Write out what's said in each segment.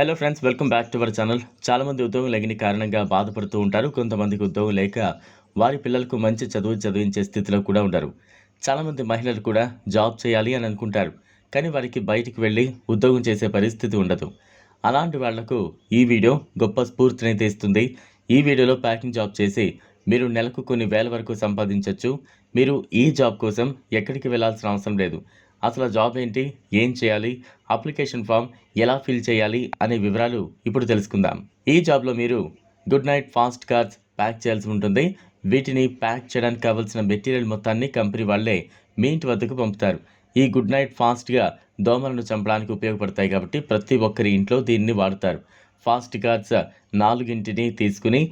Hello friends, welcome back to our channel. చాలామంది ఉద్యోగం లేని కారణంగా బాధపడుతూ ఉంటారు. కొంతమందికి ఉద్యోగం లేక వారి పిల్లలకు మంచి చదువు చదివించే స్థితిలో కూడా ఉండరు. చాలామంది మహిళలు కూడా జాబ్ చేయాలి అని అనుకుంటారు, కానీ వారికి బయటికి వెళ్ళి ఉద్యోగం చేసే పరిస్థితి ఉండదు. అలాంటి వాళ్లకు ఈ వీడియో గొప్ప స్ఫూర్తిని ఇస్తుంది. ఈ వీడియోలో ప్యాకింగ్ జాబ్ చేసి మీరు నెలకు కొన్ని వేల వరకు సంపాదించవచ్చు. మీరు ఈ జాబ్ కోసం ఎక్కడికి వెళ్లాల్సిన అవసరం లేదు. అసలు జాబ్ ఏంటి, ఏం చేయాలి, అప్లికేషన్ ఫామ్ ఎలా ఫిల్ చేయాలి అనే వివరాలు ఇప్పుడు తెలుసుకుందాం. ఈ జాబ్లో మీరు good night fast cards pack చేయాల్సి ఉంటుంది. వీటిని ప్యాక్ చేయడానికి కావాల్సిన మెటీరియల్ మొత్తాన్ని కంపెనీ వాళ్ళే మీ ఇంటి వద్దకు పంపుతారు. ఈ గుడ్ నైట్ ఫాస్ట్గా దోమలను చంపడానికి ఉపయోగపడతాయి కాబట్టి ప్రతి ఒక్కరి ఇంట్లో దీన్ని వాడతారు. ఫాస్ట్ కార్డ్స్ 4 తీసుకుని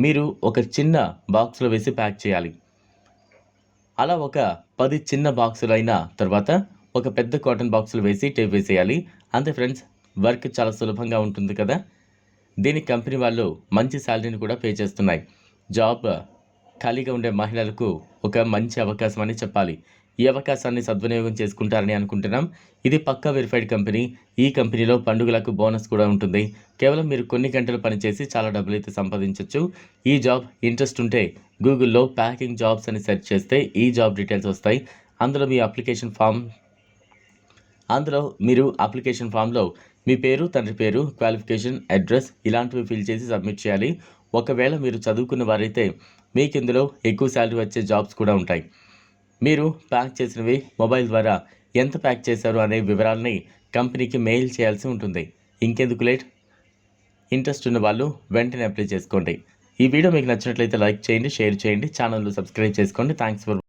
మీరు ఒక చిన్న బాక్స్లో వేసి ప్యాక్ చేయాలి. అలా ఒక 10 చిన్న బాక్సులు అయిన తర్వాత ఒక పెద్ద కాటన్ బాక్సులు వేసి టేప్ వేసేయాలి. అంతే ఫ్రెండ్స్, వర్క్ చాలా సులభంగా ఉంటుంది కదా. దీనికి కంపెనీ వాళ్ళు మంచి శాలరీని కూడా పే చేస్తున్నాయి. జాబ్ ఖాళీగా ఉండే మహిళలకు ఒక మంచి అవకాశం అని చెప్పాలి. ఈ అవకాశాన్ని సద్వినియోగం చేసుకుంటారని అనుకుంటున్నాం. ఇది పక్కా వెరిఫైడ్ కంపెనీ. ఈ కంపెనీలో పండుగలకు బోనస్ కూడా ఉంటుంది. కేవలం మీరు కొన్ని గంటలు పనిచేసి చాలా డబ్బులు అయితే సంపాదించవచ్చు. ఈ జాబ్ ఇంట్రెస్ట్ ఉంటే గూగుల్లో ప్యాకింగ్ జాబ్స్ అని సెర్చ్ చేస్తే ఈ జాబ్ డీటెయిల్స్ వస్తాయి. అందులో మీరు అప్లికేషన్ ఫామ్లో మీ పేరు, తండ్రి పేరు, క్వాలిఫికేషన్, అడ్రస్ ఇలాంటివి ఫిల్ చేసి సబ్మిట్ చేయాలి. ఒకవేళ మీరు చదువుకున్న వారైతే మీకు ఇందులో ఎక్కువ శాలరీ వచ్చే జాబ్స్ కూడా ఉంటాయి. మీరు ప్యాక్ చేసినవి మొబైల్ ద్వారా ఎంత ప్యాక్ చేశారు అనే వివరాలని కంపెనీకి మెయిల్ చేయాల్సి ఉంటుంది. ఇంకెందుకు లేట్, ఇంట్రెస్ట్ ఉన్న వాళ్ళు వెంటనే అప్లై చేసుకోండి. ఈ వీడియో మీకు నచ్చినట్లయితే లైక్ చేయండి, షేర్ చేయండి, ఛానల్ను సబ్స్క్రైబ్ చేసుకోండి. Thanks for